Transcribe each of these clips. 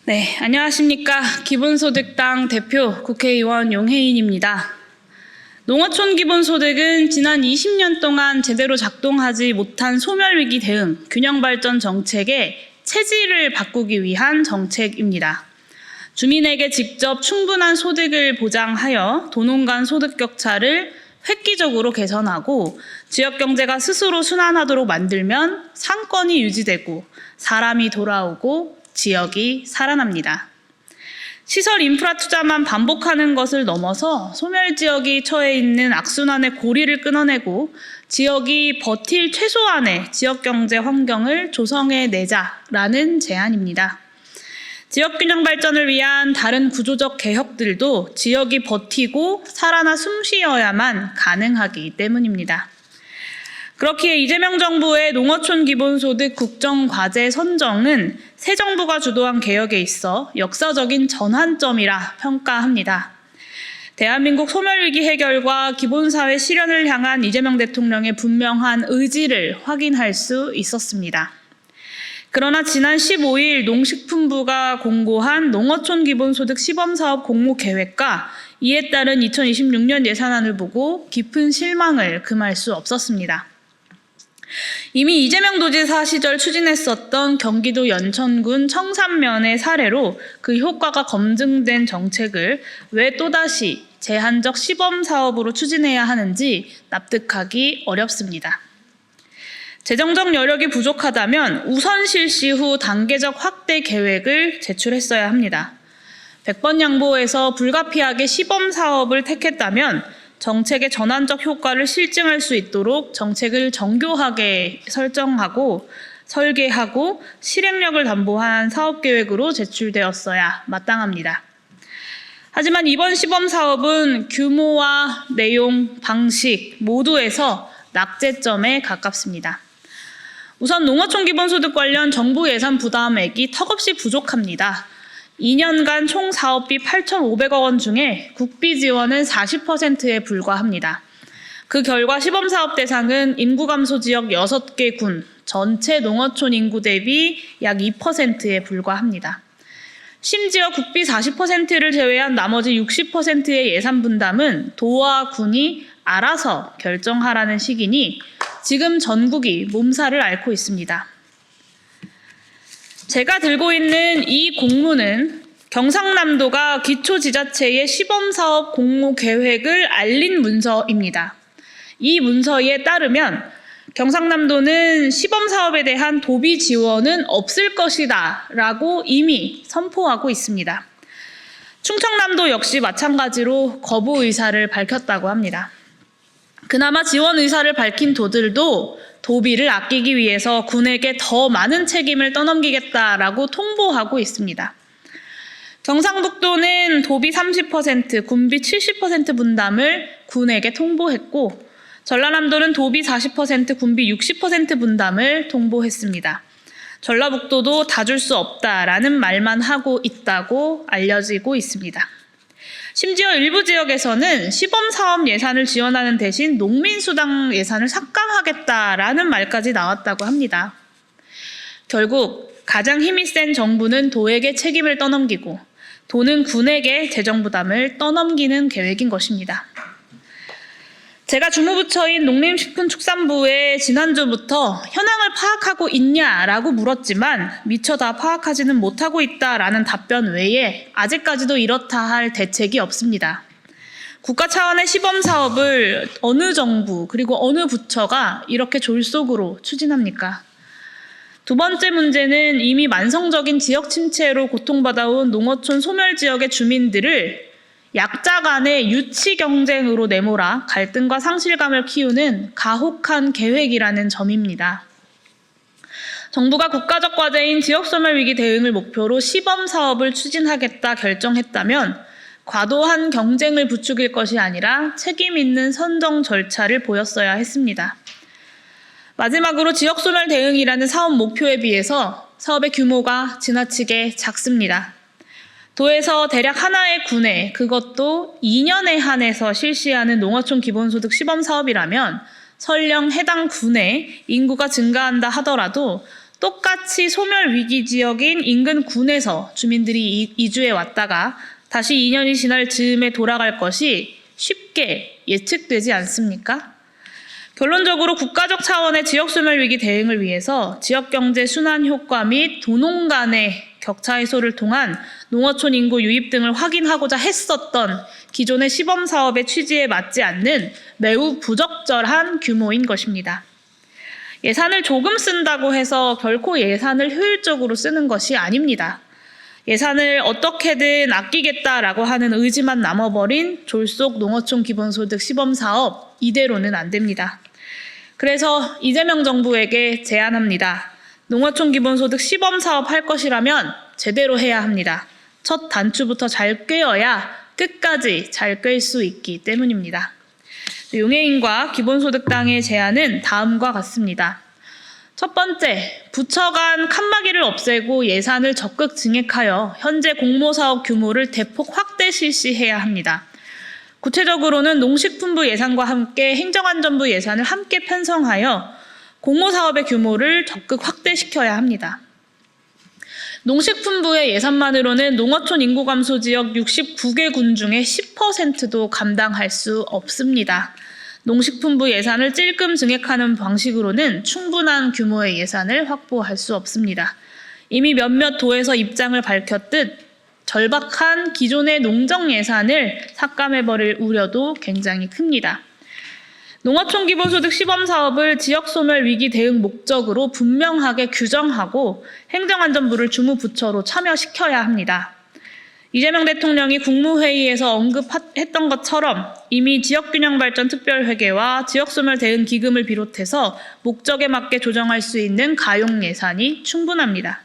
네, 안녕하십니까. 기본소득당 대표 국회의원 용혜인입니다. 농어촌 기본소득은 지난 20년 동안 제대로 작동하지 못한 소멸위기 대응, 균형발전 정책의 체질을 바꾸기 위한 정책입니다. 주민에게 직접 충분한 소득을 보장하여 도농 간 소득 격차를 획기적으로 개선하고 지역경제가 스스로 순환하도록 만들면 상권이 유지되고 사람이 돌아오고 지역이 살아납니다. 시설 인프라 투자만 반복하는 것을 넘어서 소멸지역이 처해 있는 악순환의 고리를 끊어내고 지역이 버틸 최소한의 지역경제 환경을 조성해내자라는 제안입니다. 지역균형 발전을 위한 다른 구조적 개혁들도 지역이 버티고 살아나 숨쉬어야만 가능하기 때문입니다. 그렇기에 이재명 정부의 농어촌 기본소득 국정과제 선정은 새 정부가 주도한 개혁에 있어 역사적인 전환점이라 평가합니다. 대한민국 소멸위기 해결과 기본사회 실현을 향한 이재명 대통령의 분명한 의지를 확인할 수 있었습니다. 그러나 지난 15일 농식품부가 공고한 농어촌 기본소득 시범사업 공모계획과 이에 따른 2026년 예산안을 보고 깊은 실망을 금할 수 없었습니다. 이미 이재명 도지사 시절 추진했었던 경기도 연천군 청산면의 사례로 그 효과가 검증된 정책을 왜 또다시 제한적 시범사업으로 추진해야 하는지 납득하기 어렵습니다. 재정적 여력이 부족하다면 우선 실시 후 단계적 확대 계획을 제출했어야 합니다. 100번 양보해서 불가피하게 시범사업을 택했다면 정책의 전환적 효과를 실증할 수 있도록 정책을 정교하게 설정하고 설계하고 실행력을 담보한 사업계획으로 제출되었어야 마땅합니다. 하지만 이번 시범사업은 규모와 내용, 방식 모두에서 낙제점에 가깝습니다. 우선 농어촌 기본소득 관련 정부 예산 부담액이 턱없이 부족합니다. 2년간 총 사업비 8,500억 원 중에 국비 지원은 40%에 불과합니다. 그 결과 시범사업 대상은 인구 감소 지역 6개 군, 전체 농어촌 인구 대비 약 2%에 불과합니다. 심지어 국비 40%를 제외한 나머지 60%의 예산 분담은 도와 군이 알아서 결정하라는 식이니 지금 전국이 몸살을 앓고 있습니다. 제가 들고 있는 이 공문은 경상남도가 기초지자체의 시범사업 공모 계획을 알린 문서입니다. 이 문서에 따르면 경상남도는 시범사업에 대한 도비 지원은 없을 것이다 라고 이미 선포하고 있습니다. 충청남도 역시 마찬가지로 거부 의사를 밝혔다고 합니다. 그나마 지원 의사를 밝힌 도들도 도비를 아끼기 위해서 군에게 더 많은 책임을 떠넘기겠다라고 통보하고 있습니다. 경상북도는 도비 30%, 군비 70% 분담을 군에게 통보했고 전라남도는 도비 40%, 군비 60% 분담을 통보했습니다. 전라북도도 다 줄 수 없다라는 말만 하고 있다고 알려지고 있습니다. 심지어 일부 지역에서는 시범사업 예산을 지원하는 대신 농민수당 예산을 삭감하겠다라는 말까지 나왔다고 합니다. 결국 가장 힘이 센 정부는 도에게 책임을 떠넘기고 도는 군에게 재정 부담을 떠넘기는 계획인 것입니다. 제가 주무부처인 농림식품축산부에 지난주부터 현황을 파악하고 있냐라고 물었지만 미처 다 파악하지는 못하고 있다라는 답변 외에 아직까지도 이렇다 할 대책이 없습니다. 국가 차원의 시범사업을 어느 정부 그리고 어느 부처가 이렇게 졸속으로 추진합니까? 두 번째 문제는 이미 만성적인 지역 침체로 고통받아온 농어촌 소멸지역의 주민들을 약자 간의 유치 경쟁으로 내몰아 갈등과 상실감을 키우는 가혹한 계획이라는 점입니다. 정부가 국가적 과제인 지역소멸 위기 대응을 목표로 시범 사업을 추진하겠다 결정했다면 과도한 경쟁을 부추길 것이 아니라 책임 있는 선정 절차를 보였어야 했습니다. 마지막으로 지역소멸 대응이라는 사업 목표에 비해서 사업의 규모가 지나치게 작습니다. 도에서 대략 하나의 군에 그것도 2년에 한해서 실시하는 농어촌 기본소득 시범사업이라면 설령 해당 군에 인구가 증가한다 하더라도 똑같이 소멸 위기 지역인 인근 군에서 주민들이 이주해 왔다가 다시 2년이 지날 즈음에 돌아갈 것이 쉽게 예측되지 않습니까? 결론적으로 국가적 차원의 지역 소멸 위기 대응을 위해서 지역 경제 순환 효과 및 도농 간의 격차 해소를 통한 농어촌 인구 유입 등을 확인하고자 했었던 기존의 시범 사업의 취지에 맞지 않는 매우 부적절한 규모인 것입니다. 예산을 조금 쓴다고 해서 결코 예산을 효율적으로 쓰는 것이 아닙니다. 예산을 어떻게든 아끼겠다라고 하는 의지만 남아버린 졸속 농어촌 기본소득 시범사업, 이대로는 안 됩니다. 그래서 이재명 정부에게 제안합니다. 농어촌 기본소득 시범사업 할 것이라면 제대로 해야 합니다. 첫 단추부터 잘 꿰어야 끝까지 잘 꿰 수 있기 때문입니다. 용해인과 기본소득당의 제안은 다음과 같습니다. 첫 번째, 부처 간 칸막이를 없애고 예산을 적극 증액하여 현재 공모사업 규모를 대폭 확대 실시해야 합니다. 구체적으로는 농식품부 예산과 함께 행정안전부 예산을 함께 편성하여 공모사업의 규모를 적극 확대시켜야 합니다. 농식품부의 예산만으로는 농어촌 인구 감소 지역 69개 군 중에 10%도 감당할 수 없습니다. 농식품부 예산을 찔끔 증액하는 방식으로는 충분한 규모의 예산을 확보할 수 없습니다. 이미 몇몇 도에서 입장을 밝혔듯 절박한 기존의 농정 예산을 삭감해버릴 우려도 굉장히 큽니다. 농어촌 기본소득 시범사업을 지역소멸 위기 대응 목적으로 분명하게 규정하고 행정안전부를 주무부처로 참여시켜야 합니다. 이재명 대통령이 국무회의에서 언급했던 것처럼 이미 지역균형발전특별회계와 지역소멸 대응 기금을 비롯해서 목적에 맞게 조정할 수 있는 가용 예산이 충분합니다.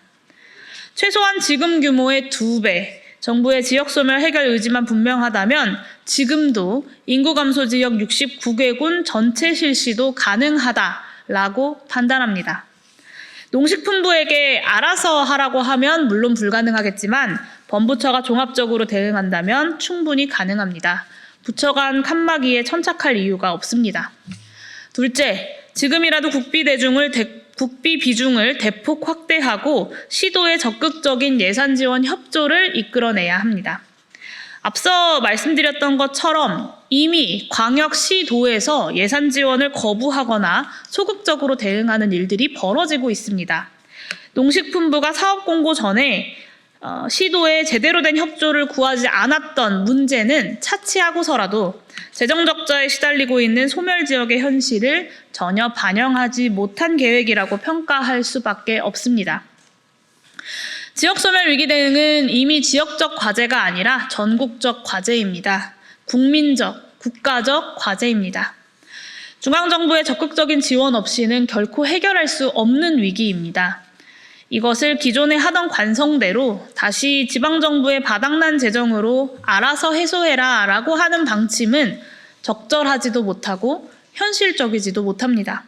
최소한 지금 규모의 2배, 정부의 지역소멸 해결 의지만 분명하다면 지금도 인구 감소 지역 69개 군 전체 실시도 가능하다라고 판단합니다. 농식품부에게 알아서 하라고 하면 물론 불가능하겠지만 범부처가 종합적으로 대응한다면 충분히 가능합니다. 부처 간 칸막이에 천착할 이유가 없습니다. 둘째, 지금이라도 국비 비중을 대폭 확대하고 시도의 적극적인 예산 지원 협조를 이끌어내야 합니다. 앞서 말씀드렸던 것처럼 이미 광역시도에서 예산 지원을 거부하거나 소극적으로 대응하는 일들이 벌어지고 있습니다. 농식품부가 사업 공고 전에 시도에 제대로 된 협조를 구하지 않았던 문제는 차치하고서라도 재정 적자에 시달리고 있는 소멸 지역의 현실을 전혀 반영하지 못한 계획이라고 평가할 수밖에 없습니다. 지역소멸 위기 대응은 이미 지역적 과제가 아니라 전국적 과제입니다. 국민적, 국가적 과제입니다. 중앙정부의 적극적인 지원 없이는 결코 해결할 수 없는 위기입니다. 이것을 기존에 하던 관성대로 다시 지방정부의 바닥난 재정으로 알아서 해소해라 라고 하는 방침은 적절하지도 못하고 현실적이지도 못합니다.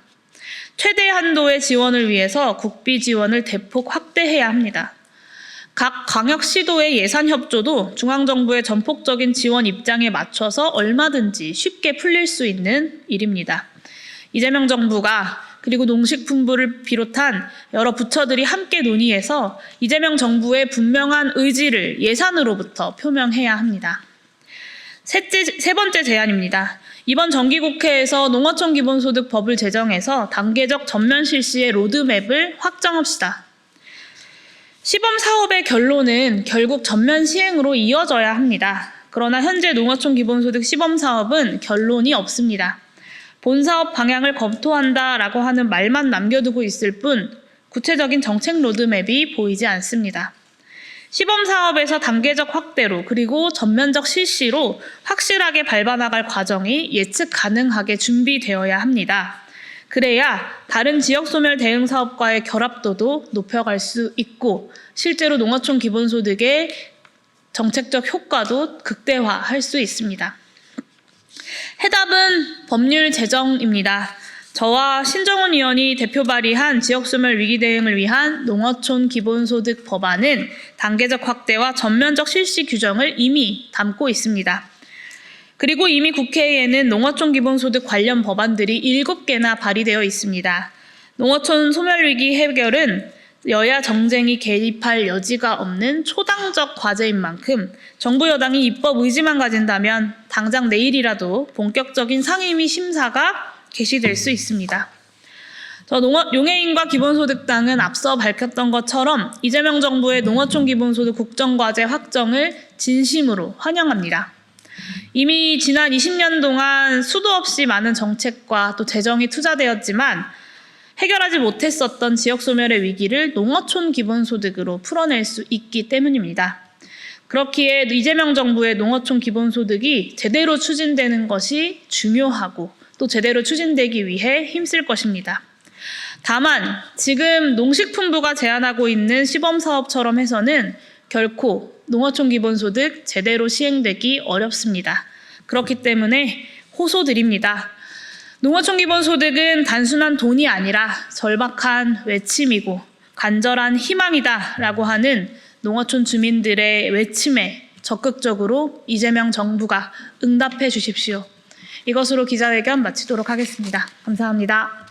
최대 한도의 지원을 위해서 국비 지원을 대폭 확대해야 합니다. 각 광역시도의 예산 협조도 중앙정부의 전폭적인 지원 입장에 맞춰서 얼마든지 쉽게 풀릴 수 있는 일입니다. 이재명 정부가 그리고 농식품부를 비롯한 여러 부처들이 함께 논의해서 이재명 정부의 분명한 의지를 예산으로부터 표명해야 합니다. 세 번째 제안입니다. 이번 정기국회에서 농어촌 기본소득 법을 제정해서 단계적 전면 실시의 로드맵을 확정합시다. 시범 사업의 결론은 결국 전면 시행으로 이어져야 합니다. 그러나 현재 농어촌 기본소득 시범 사업은 결론이 없습니다. 본사업 방향을 검토한다라고 하는 말만 남겨두고 있을 뿐 구체적인 정책 로드맵이 보이지 않습니다. 시범 사업에서 단계적 확대로 그리고 전면적 실시로 확실하게 밟아나갈 과정이 예측 가능하게 준비되어야 합니다. 그래야 다른 지역소멸 대응 사업과의 결합도도 높여갈 수 있고 실제로 농어촌 기본소득의 정책적 효과도 극대화할 수 있습니다. 해답은 법률 제정입니다. 저와 신정훈 의원이 대표 발의한 지역소멸 위기 대응을 위한 농어촌 기본소득 법안은 단계적 확대와 전면적 실시 규정을 이미 담고 있습니다. 그리고 이미 국회에는 농어촌 기본소득 관련 법안들이 7개나 발의되어 있습니다. 농어촌 소멸위기 해결은 여야 정쟁이 개입할 여지가 없는 초당적 과제인 만큼 정부 여당이 입법 의지만 가진다면 당장 내일이라도 본격적인 상임위 심사가 개시될 수 있습니다. 용해인과 기본소득당은 앞서 밝혔던 것처럼 이재명 정부의 농어촌 기본소득 국정과제 확정을 진심으로 환영합니다. 이미 지난 20년 동안 수도 없이 많은 정책과 또 재정이 투자되었지만 해결하지 못했었던 지역 소멸의 위기를 농어촌 기본소득으로 풀어낼 수 있기 때문입니다. 그렇기에 이재명 정부의 농어촌 기본소득이 제대로 추진되는 것이 중요하고 또 제대로 추진되기 위해 힘쓸 것입니다. 다만 지금 농식품부가 제안하고 있는 시범사업처럼 해서는 결코 농어촌 기본소득 제대로 시행되기 어렵습니다. 그렇기 때문에 호소드립니다. 농어촌 기본소득은 단순한 돈이 아니라 절박한 외침이고 간절한 희망이다라고 하는 농어촌 주민들의 외침에 적극적으로 이재명 정부가 응답해 주십시오. 이것으로 기자회견 마치도록 하겠습니다. 감사합니다.